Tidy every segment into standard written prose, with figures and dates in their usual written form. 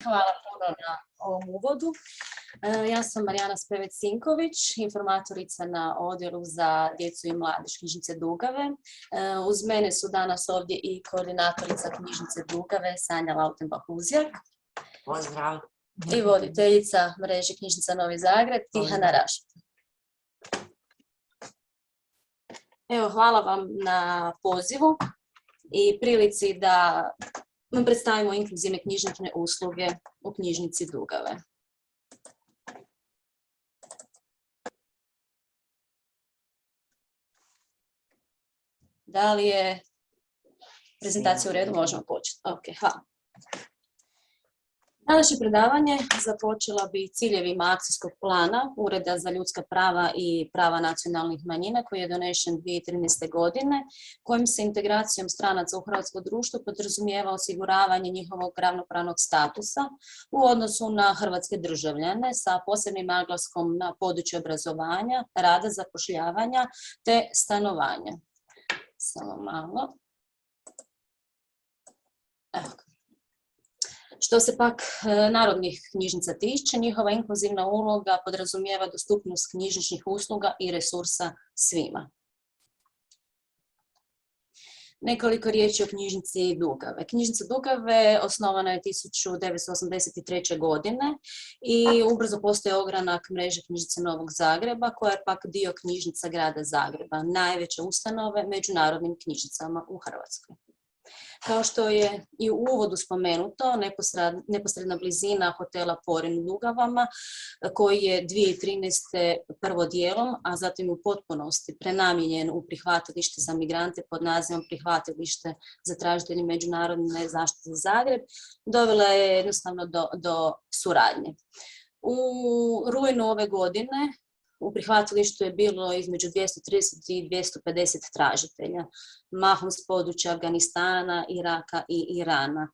Hvala puno na ovom uvodu. Ja sam Marijana Spevec-Sinković, informatorica na odjelu za djecu i mladež knjižnice Dugave. Uz mene su danas ovdje i koordinatorica knjižnice Dugave, Sanja Lautenbach-Uzjak. Pozdrav. I voditeljica mreže knjižnica Novi Zagreb, Tihana Rašp. Evo, hvala vam na pozivu i prilici da vam predstavimo inkluzivne knjižnične usluge u knjižnici Dugave. Da li je prezentacija u redu? Možemo početi. Ok, hvala. Današnje predavanje započela bi ciljevima akcijskog plana Ureda za ljudska prava i prava nacionalnih manjina koji je donesen 2013. godine, kojim se integracijom stranaca u hrvatsko društvo podrazumijeva osiguravanje njihovog ravnopravnog statusa u odnosu na hrvatske državljane sa posebnim naglaskom na područje obrazovanja, rada, zapošljavanja te stanovanja. Samo malo. Evo. Što se pak narodnih knjižnica tiče, njihova inkluzivna uloga podrazumijeva dostupnost knjižničnih usluga i resursa svima. Nekoliko riječi o knjižnici Dugave. Knjižnica Dugave osnovana je 1983. godine i ubrzo postoji ogranak mreže knjižnice Novog Zagreba, koja je pak dio knjižnica grada Zagreba, najveće ustanove među narodnim knjižnicama u Hrvatskoj. Kao što je i u uvodu spomenuto, neposredna blizina hotela Porin u Dugavama, koji je 2013. prvo dijelom, a zatim u potpunosti prenamijenjen u prihvatilište za migrante pod nazivom Prihvatilište za tražitelje međunarodne zaštite Zagreb, dovela je jednostavno do suradnje. U rujnu ove godine u prihvatilištu je bilo između 230 i 250 tražitelja, mahom s područja Afganistana, Iraka i Irana.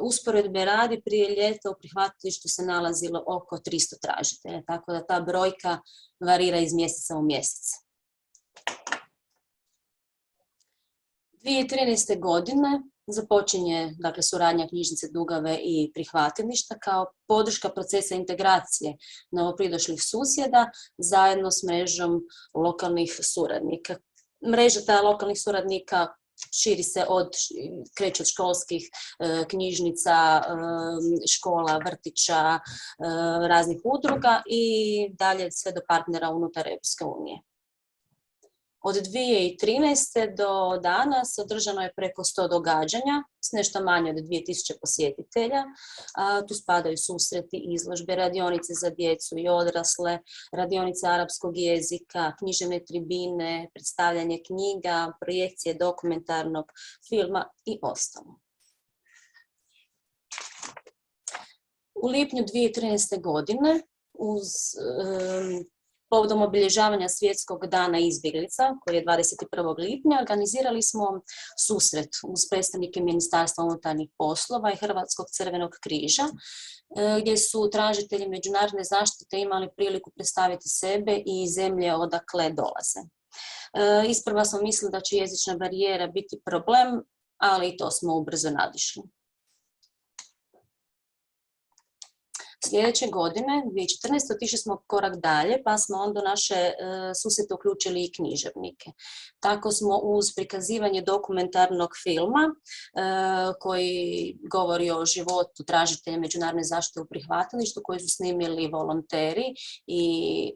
Usporedbe radi, prije ljeta u prihvatilištu se nalazilo oko 300 tražitelja, tako da ta brojka varira iz mjeseca u mjesec. 2013. godine započinje suradnja knjižnice Dugave i prihvatilišta kao podrška procesa integracije novopridošlih susjeda zajedno s mrežom lokalnih suradnika. Mreža ta lokalnih suradnika kreće od školskih knjižnica, škola, vrtića, raznih udruga i dalje sve do partnera unutar Europske unije. Od 2013. do danas održano je preko 100 događanja s nešto manje od 2000 posjetitelja. Tu spadaju susreti, izložbe, radionice za djecu i odrasle, radionice arapskog jezika, književne tribine, predstavljanje knjiga, projekcije dokumentarnog filma i ostalo. U lipnju 2013. godine povodom obilježavanja Svjetskog dana izbjeglica, koji je 21. lipnja, organizirali smo susret uz predstavnike Ministarstva unutarnjih poslova i Hrvatskog crvenog križa, gdje su tražitelji međunarodne zaštite imali priliku predstaviti sebe i zemlje odakle dolaze. Isprva smo mislili da će jezična barijera biti problem, ali i to smo ubrzo nadišli. Sljedeće godine, 2014. otišli smo korak dalje, pa smo onda naše susrete uključili i književnike. Tako smo uz prikazivanje dokumentarnog filma koji govori o životu tražitelja međunarodne zaštite u prihvatilištu, koji su snimili volonteri i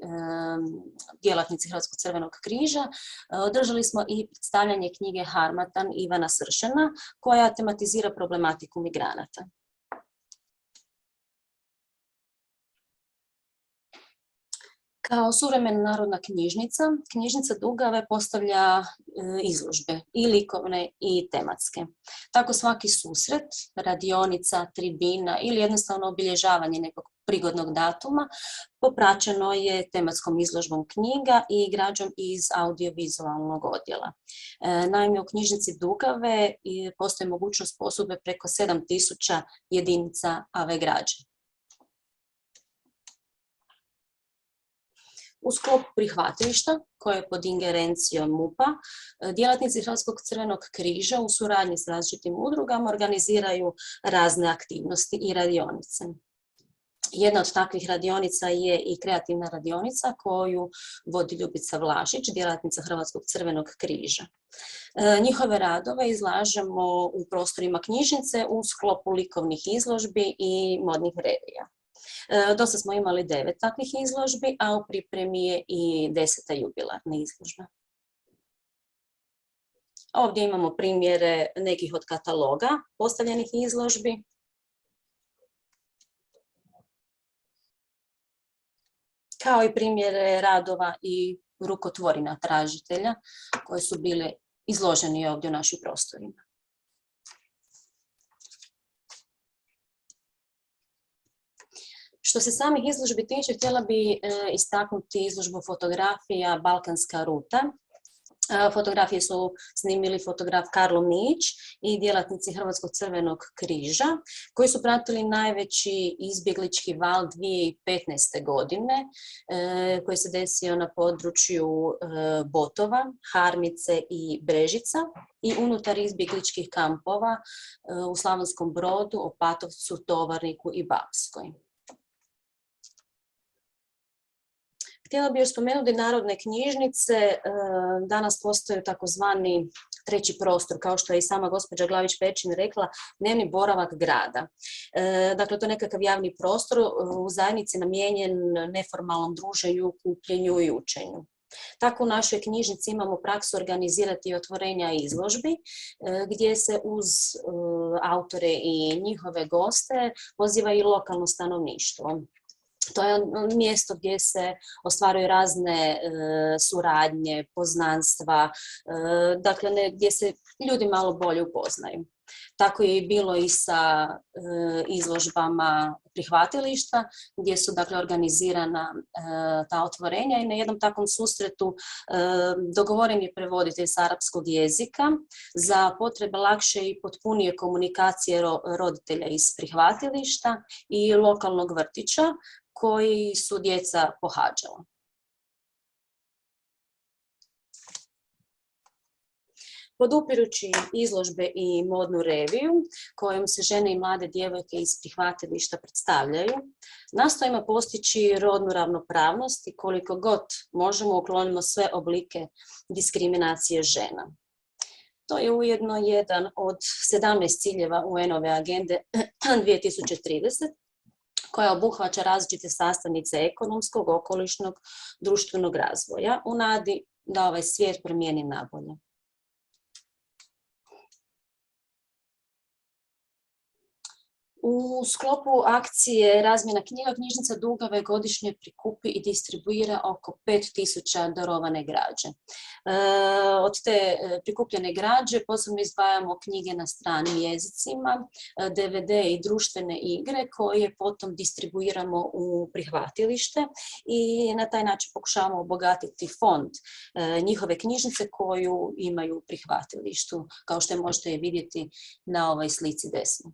djelatnici Hrvatskog crvenog križa, održali smo i predstavljanje knjige Harmatan Ivana Sršena, koja tematizira problematiku migranata. Kao suvremena narodna knjižnica, knjižnica Dugave postavlja izložbe i likovne i tematske. Tako svaki susret, radionica, tribina ili jednostavno obilježavanje nekog prigodnog datuma popraćeno je tematskom izložbom knjiga i građom iz audiovizualnog odjela. Naime, u knjižnici Dugave postoji mogućnost posudbe preko 7000 jedinica AV građe. U sklopu prihvatilišta, koje je pod ingerencijom MUP-a, djelatnici Hrvatskog crvenog križa u suradnji s različitim udrugama organiziraju razne aktivnosti i radionice. Jedna od takvih radionica je i kreativna radionica koju vodi Ljubica Vlašić, djelatnica Hrvatskog crvenog križa. Njihove radove izlažemo u prostorima knjižnice u sklopu likovnih izložbi i modnih revija. Dosta smo imali 9 takvih izložbi, a u pripremi je i 10. jubilarna izložba. Ovdje imamo primjere nekih od kataloga postavljenih izložbi. Kao i primjere radova i rukotvorina tražitelja koji su bile izloženi ovdje u našim prostorima. Što se samih izložbi tiče, htjela bi istaknuti izložbu fotografija Balkanska ruta. Fotografije su snimili fotograf Karlo Mić i djelatnici Hrvatskog crvenog križa, koji su pratili najveći izbjeglički val 2015. godine, koji se desio na području Botova, Harmice i Brežica i unutar izbjegličkih kampova u Slavonskom Brodu, Opatovcu, Tovarniku i Bapskoj. Htjela bih još spomenuti narodne knjižnice. Danas postoji takozvani treći prostor, kao što je i sama gospođa Glavić-Pečin rekla, dnevni boravak grada. Dakle, to je nekakav javni prostor u zajednici namijenjen neformalnom druženju, okupljenju i učenju. Tako u našoj knjižnici imamo praksu organizirati otvorenja izložbi, gdje se uz autore i njihove goste poziva i lokalno stanovništvo. To je mjesto gdje se ostvaruju razne suradnje, poznanstva, dakle gdje se ljudi malo bolje upoznaju. Tako je bilo i sa izložbama prihvatilišta, gdje su dakle organizirana ta otvorenja i na jednom takvom susretu dogovoren je prevoditelj s arapskog jezika za potrebe lakše i potpunije komunikacije roditelja iz prihvatilišta i lokalnog vrtića koji su djeca pohađala. Podupirući izložbe i modnu reviju, kojom se žene i mlade djevojke iz prihvatilišta predstavljaju, nastojimo postići rodnu ravnopravnost i koliko god možemo uklonimo sve oblike diskriminacije žena. To je ujedno jedan od 17 ciljeva UN-ove agende 2030, koja obuhvaća različite sastavnice ekonomskog, okolišnog, društvenog razvoja u nadi da ovaj svijet promijeni nabolje. U sklopu akcije razmjena knjiga, knjižnica Dugave godišnje prikupi i distribuira oko 5000 darovane građe. Od te prikupljene građe posebno izdvajamo knjige na stranim jezicima, DVD i društvene igre koje potom distribuiramo u prihvatilište i na taj način pokušavamo obogatiti fond njihove knjižnice koju imaju u prihvatilištu, kao što možete vidjeti na ovoj slici desno.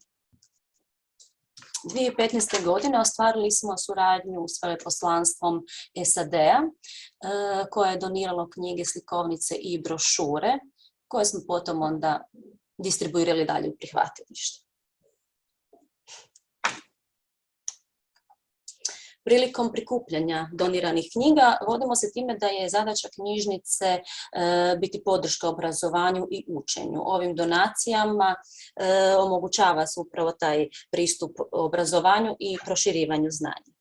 2015. godine ostvarili smo suradnju s veleposlanstvom SAD-a koje je doniralo knjige, slikovnice i brošure koje smo potom onda distribuirali dalje u prihvatilište. Prilikom prikupljanja doniranih knjiga vodimo se time da je zadaća knjižnice biti podrška obrazovanju i učenju. Ovim donacijama omogućava se upravo taj pristup obrazovanju i proširivanju znanja.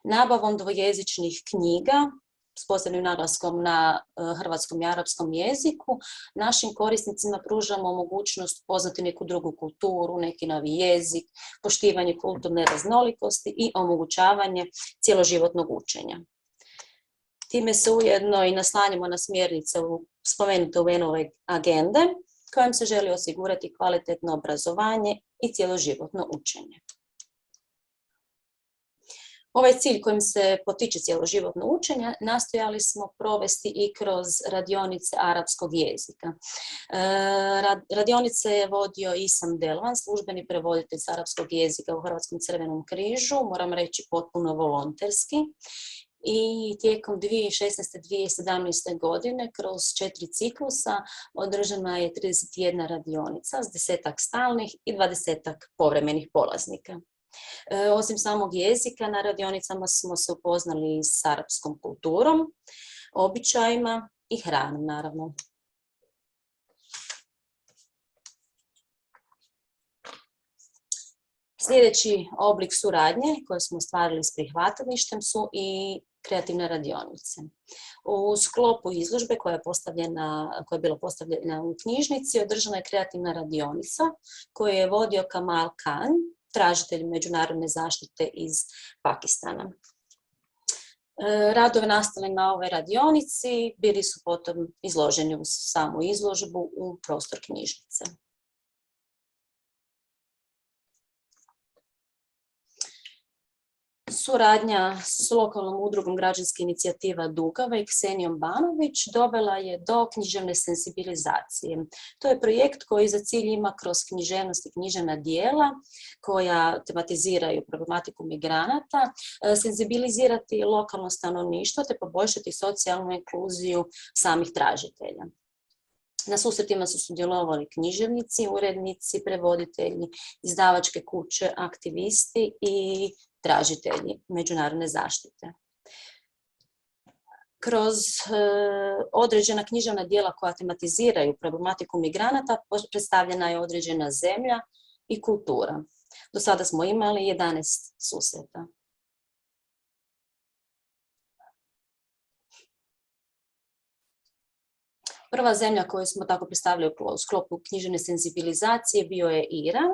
Nabavom dvojezičnih knjiga s posebnim naglaskom na hrvatskom i arapskom jeziku, našim korisnicima pružamo mogućnost poznati neku drugu kulturu, neki novi jezik, poštivanje kulturne raznolikosti i omogućavanje cjeloživotnog učenja. Time se ujedno i naslanjamo na smjernice spomenute UN-ove agende, kojim se želi osigurati kvalitetno obrazovanje i cjeloživotno učenje. Ovaj cilj kojim se potiče cjeloživotno učenje nastojali smo provesti i kroz radionice arapskog jezika. Radionice je vodio Isam Delvan, službeni prevoditelj s arapskog jezika u Hrvatskom crvenom križu, moram reći potpuno volonterski. i tijekom 2016. 2017. godine kroz 4 ciklusa održana je 31 radionica s 10 stalnih i 20 povremenih polaznika. Osim samog jezika, na radionicama smo se upoznali s arapskom kulturom, običajima i hranom, naravno. Sljedeći oblik suradnje koje smo ostvarili s prihvatilištem su i kreativne radionice. U sklopu izložbe koja je bila postavljena u knjižnici održana je kreativna radionica koju je vodio Kamal Khan, tražitelj međunarodne zaštite iz Pakistana. Radovi nastali na ovoj radionici bili su potom izloženi uz samu izložbu u prostor knjižnice. Suradnja s lokalnom udrugom Građanska inicijativa Dugava i Ksenijom Banović dovela je do književne senzibilizacije. To je projekt koji za cilj ima kroz književnost i književna djela koja tematiziraju problematiku migranata, senzibilizirati lokalno stanovništvo te poboljšati socijalnu inkluziju samih tražitelja. Na susretima su sudjelovali književnici, urednici, prevoditelji, izdavačke kuće, aktivisti i tražitelji međunarodne zaštite. Kroz određena književna djela koja tematiziraju problematiku migranata predstavljena je određena zemlja i kultura. Do sada smo imali 11 susreta. Prva zemlja koju smo tako predstavili u sklopu književne senzibilizacije bio je Iran,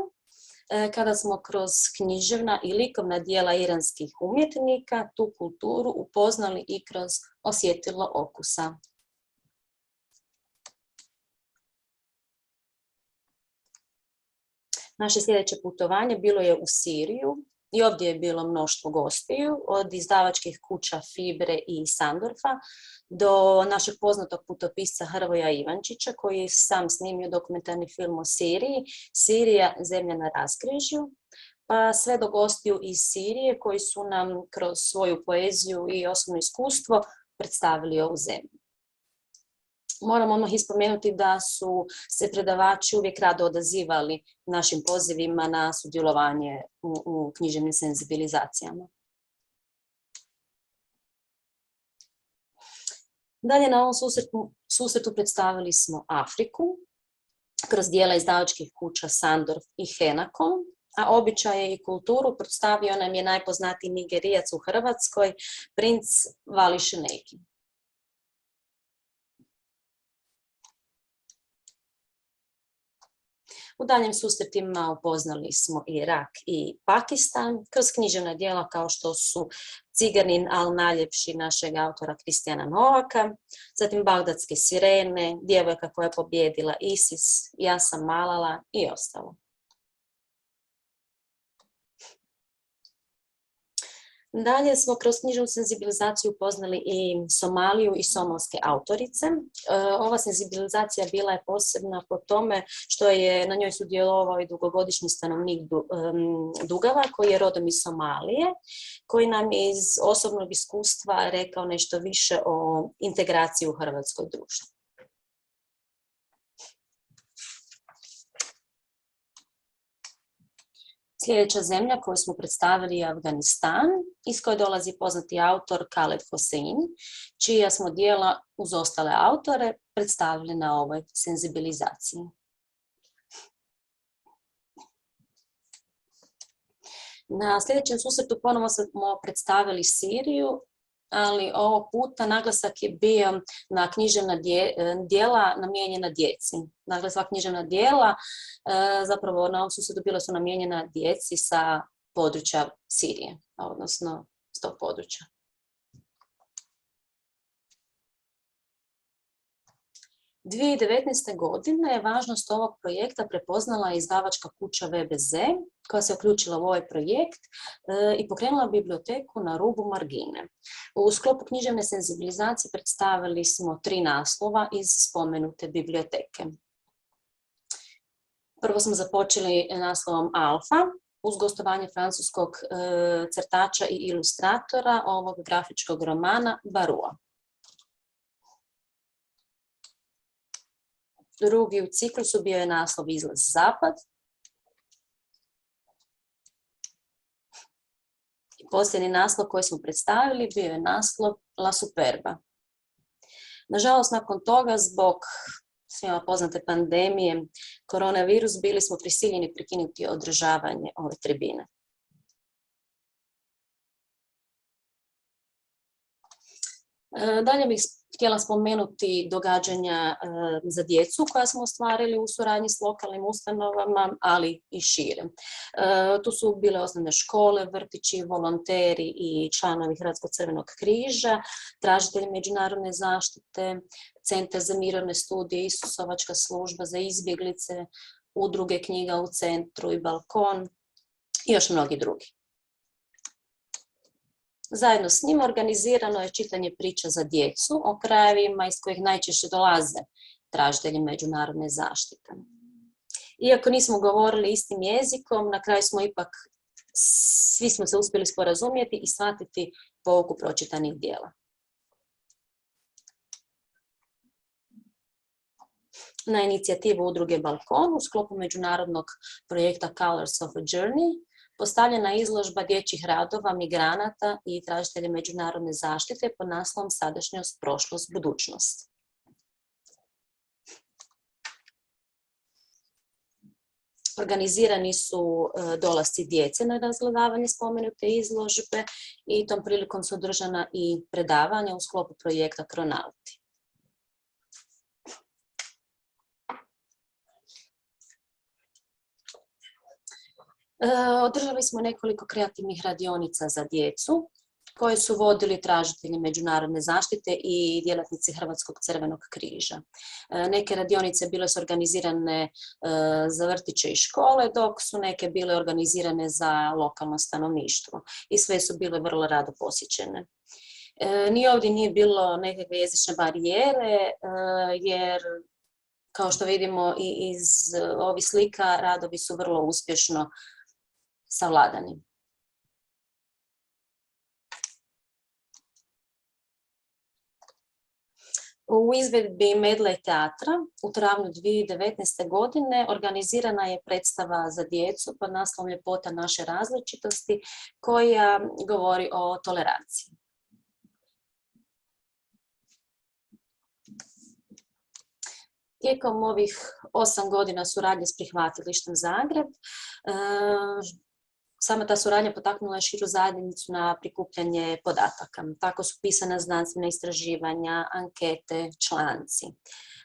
kada smo kroz književna i likovna djela iranskih umjetnika tu kulturu upoznali i kroz osjetilo okusa. Naše sljedeće putovanje bilo je u Siriju i ovdje je bilo mnoštvo gostiju, od izdavačkih kuća Fibre i Sandorfa do našeg poznatog putopisca Hrvoja Ivančića koji je sam snimio dokumentarni film o Siriji, Sirija, zemlja na raskrižju, pa sve do gostiju iz Sirije koji su nam kroz svoju poeziju i osobno iskustvo predstavili ovu zemlju. Moram odmah ispomenuti da su se predavači uvijek rado odazivali našim pozivima na sudjelovanje u književnim senzibilizacijama. Dalje na ovom susretu predstavili smo Afriku kroz djela izdavačkih kuća Sandorf i Henakom, a običaje i kulturu predstavio nam je najpoznatiji Nigerijac u Hrvatskoj, princ Vali Šeneki. U daljnjim susretima upoznali smo Irak i Pakistan kroz književna djela kao što su Ciganin al-Naljepši našeg autora Kristijana Novaka, zatim Bagdadske sirene, Djevojka koja je pobjedila ISIS, Ja sam Malala i ostalo. Dalje smo kroz književnu senzibilizaciju upoznali i Somaliju i somalske autorice. Ova senzibilizacija bila je posebna po tome što je na njoj sudjelovao i dugogodišnji stanovnik Dugava koji je rodom iz Somalije, koji nam je iz osobnog iskustva rekao nešto više o integraciji u hrvatskoj društvu. Sljedeća zemlja koju smo predstavili je Afganistan, iz koje dolazi poznati autor Khaled Hossein, čija smo djela uz ostale autore predstavili na ovoj senzibilizaciji. Na sljedećem susretu ponovo smo predstavili Siriju, ali ovog puta naglasak je bio na književna djela namijenjena djeci. Dakle, sva književna djela zapravo na ovom susretu bila su namijenjena djeci sa područja Sirije, odnosno s tog područja. U 2019. godine važnost ovog projekta prepoznala je izdavačka kuća VBZ koja se uključila u ovaj projekt i pokrenula biblioteku na rubu margine. U sklopu književne senzibilizacije predstavili smo 3 naslova iz spomenute biblioteke. Prvo smo započeli naslovom Alfa, uz gostovanje francuskog crtača i ilustratora ovog grafičkog romana Barua. Drugi u ciklusu bio je naslov Izlaz Zapad. I posljednji naslov koji smo predstavili bio je naslov La Superba. Nažalost, nakon toga, zbog svima poznate pandemije koronavirus, bili smo prisiljeni prekinuti održavanje ove tribine. Dalje bih htjela spomenuti događanja za djecu koja smo ostvarili u suradnji s lokalnim ustanovama, ali i šire. Tu su bile osnovne škole, vrtići, volonteri i članovi Hrvatskog crvenog križa, tražitelji međunarodne zaštite, Centar za mirovne studije, Isusovačka služba za izbjeglice, udruge Knjiga u centru i Balkon i još mnogi drugi. Zajedno s njima organizirano je čitanje priča za djecu o krajevima iz kojih najčešće dolaze tražitelji međunarodne zaštite. Iako nismo govorili istim jezikom, na kraju smo ipak, svi smo se uspjeli sporazumjeti i shvatiti pouku pročitanih djela. Na inicijativu udruge Balkon u sklopu međunarodnog projekta Colors of a Journey postavljena izložba dječjih radova, migranata i tražitelja međunarodne zaštite pod naslovom Sadašnjost, prošlost, budućnost. Organizirani su dolasci djece na razgledavanje spomenute izložbe i tom prilikom su održana i predavanja u sklopu projekta Kronauti. Održali smo nekoliko kreativnih radionica za djecu koje su vodili tražitelji međunarodne zaštite i djelatnici Hrvatskog crvenog križa. Neke radionice bile su organizirane za vrtiće i škole, dok su neke bile organizirane za lokalno stanovništvo i sve su bile vrlo rado posjećene. Ni ovdje nije bilo nekakve jezične barijere, jer kao što vidimo i iz ovih slika, radovi su vrlo uspješno savladani. U izvedbi Medley teatra u travnju 2019. godine organizirana je predstava za djecu pod naslovom Ljepota naše različitosti, koja govori o toleranciji. Tijekom ovih 8 godina suradnje s prihvatilištem Zagreb, sama ta suradnja potaknula je širu zajednicu na prikupljanje podataka. Tako su pisana znanstvena istraživanja, ankete, članci.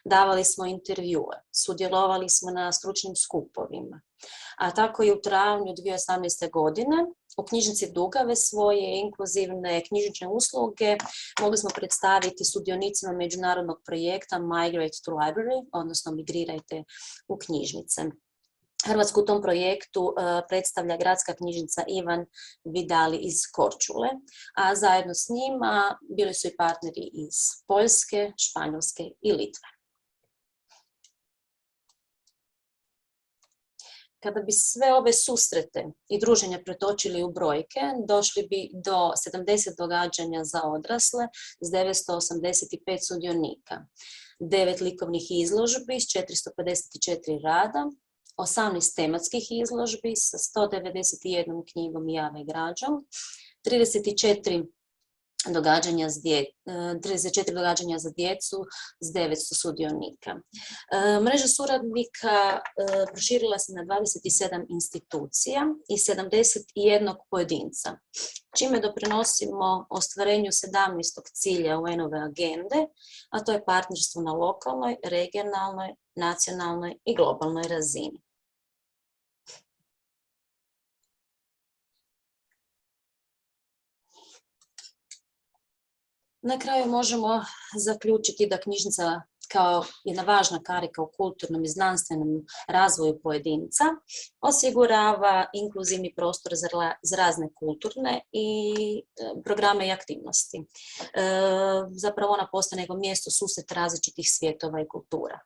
Davali smo intervjue, sudjelovali smo na stručnim skupovima. A tako i u travnju 2018. godine u knjižnici Dugave svoje inkluzivne knjižnične usluge mogli smo predstaviti sudionicima međunarodnog projekta Migrate to Library, odnosno Migrirajte u knjižnice. Hrvatsku u tom projektu predstavlja gradska knjižnica Ivan Vidali iz Korčule, a zajedno s njima bili su i partneri iz Poljske, Španjolske i Litve. Kada bi sve ove susrete i druženja pretočili u brojke, došli bi do 70 događanja za odrasle s 985 sudionika, 9 likovnih izložbi s 454 rada, 18 tematskih izložbi sa 191 knjigom i jave građom, 34 događanja za djecu s 900 sudionika. Mreža suradnika proširila se na 27 institucija i 71 pojedinca, čime doprinosimo ostvarenju 17. cilja UN-ove agende, a to je partnerstvo na lokalnoj, regionalnoj, nacionalnoj i globalnoj razini. Na kraju možemo zaključiti da knjižnica kao jedna važna karika u kulturnom i znanstvenom razvoju pojedinca osigurava inkluzivni prostor za razne kulturne i programe i aktivnosti. Zapravo ona postaje nego mjesto susreta različitih svjetova i kultura.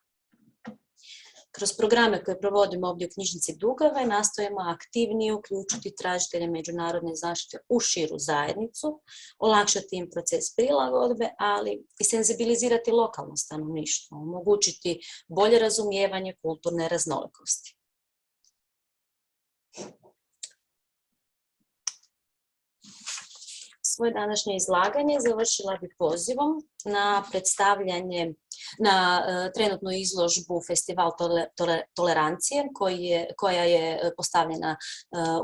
Kroz programe koje provodimo ovdje u knjižnici Dugave nastojimo aktivnije uključiti tražitelje međunarodne zaštite u širu zajednicu, olakšati im proces prilagodbe, ali i senzibilizirati lokalno stanovništvo, omogućiti bolje razumijevanje kulturne raznolikosti. Svoje današnje izlaganje završila bi pozivom na predstavljanje na trenutnu izložbu Festival tolerancije koja je postavljena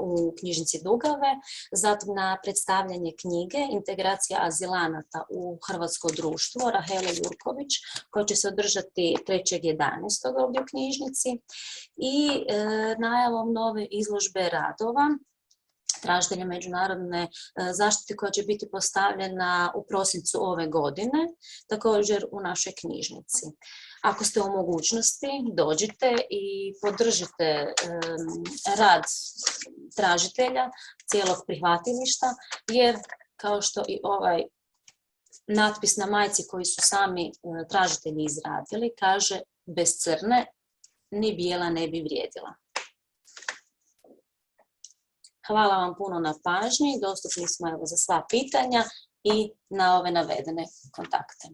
u knjižnici Dugave, zatim na predstavljanje knjige Integracija azilanata u hrvatsko društvo Rahele Jurković koja će se održati 3.11. ovdje u knjižnici i najavom nove izložbe radova tražitelja međunarodne zaštite koja će biti postavljena u prosincu ove godine, također u našoj knjižnici. Ako ste u mogućnosti, dođite i podržite rad tražitelja cijelog prihvatilišta, jer kao što i ovaj natpis na majici koji su sami tražitelji izradili, kaže bez crne ni bijela ne bi vrijedila. Hvala vam puno na pažnji, dostupni smo za sva pitanja i na ove navedene kontakte.